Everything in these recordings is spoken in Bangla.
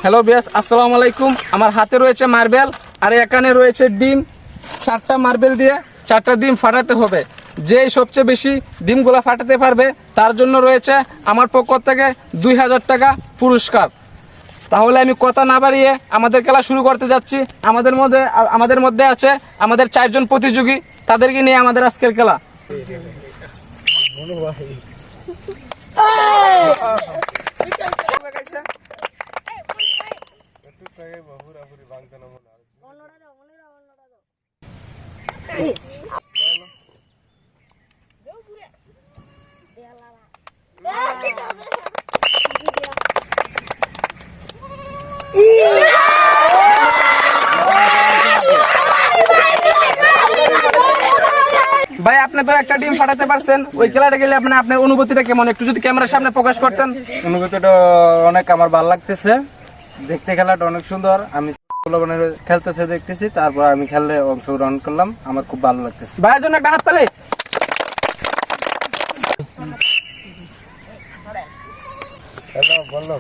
হ্যালো বিয়াস, আসসালামু আলাইকুম। আমার হাতে রয়েছে মার্বেল আর এখানে রয়েছে ডিম। 4টা মার্বেল দিয়ে 4টা ডিম ফাটাতে হবে। যে সবচেয়ে বেশি ডিমগুলো ফাটাতে পারবে তার জন্য রয়েছে আমার পক্ষ থেকে 2000 টাকা পুরস্কার। তাহলে আমি কথা না বাড়িয়ে আমাদের খেলা শুরু করতে যাচ্ছি। আমাদের মধ্যে আছে আমাদের 4 জন প্রতিযোগী, তাদেরকে নিয়ে আমাদের আজকের খেলা। ভাই, আপনি তো একটা ডিম ফাটাতে পারছেন, ওই খেলাটা গেলে আপনার অনুভূতিটা কেমন, একটু যদি ক্যামেরার সামনে প্রকাশ করতেন। অনুভূতিটা অনেক আমার ভালো লাগতেছে, দেখতে খেলাটা অনেক সুন্দর। আমি খেলতেছে দেখতেছি, তারপর আমি খেললে অংশগ্রহণ করলাম, আমার খুব ভালো লাগতেছে। ভাইয়ের জন্য একটা হাততালি। বললো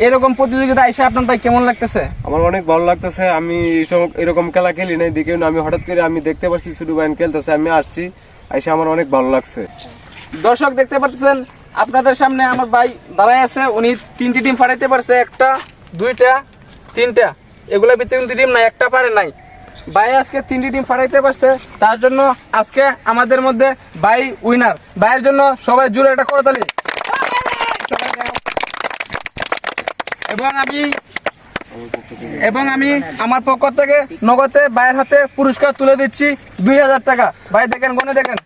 এরকম প্রতিযোগিতা এসে আপনার ভাই কেমন লাগতেছে? আমার অনেক ভালো লাগতেছে। আমি এরকম খেলা খেলি নাই, দেখে আমি হঠাৎ করে আমি দেখতে পাচ্ছি ছোট ভাই খেলতেছে, আমি আসছি, এসে আমার অনেক ভালো লাগছে। দর্শক দেখতে পাচ্ছেন আপনাদের সামনে আমার ভাই দাঁড়ায় আছে, উনি 3টি ডিম ফাটাইতে পারছে, 1টা 2টা 3টা, এগুলোর ভিতরে কিন্তু ডিম নাই, একটা পারে নাই। ভাই আজকে 3টি ডিম ফাটাইতে পারছে, তার জন্য আজকে আমাদের মধ্যে ভাই উইনার। ভাইয়ের জন্য সবাই জুড়ে একটা করতালি। এবং আমি আমার পক্ষ থেকে নগদে ভাইয়ের হাতে পুরস্কার তুলে দিচ্ছি 2000 টাকা। ভাই দেখেন, গনে দেখেন।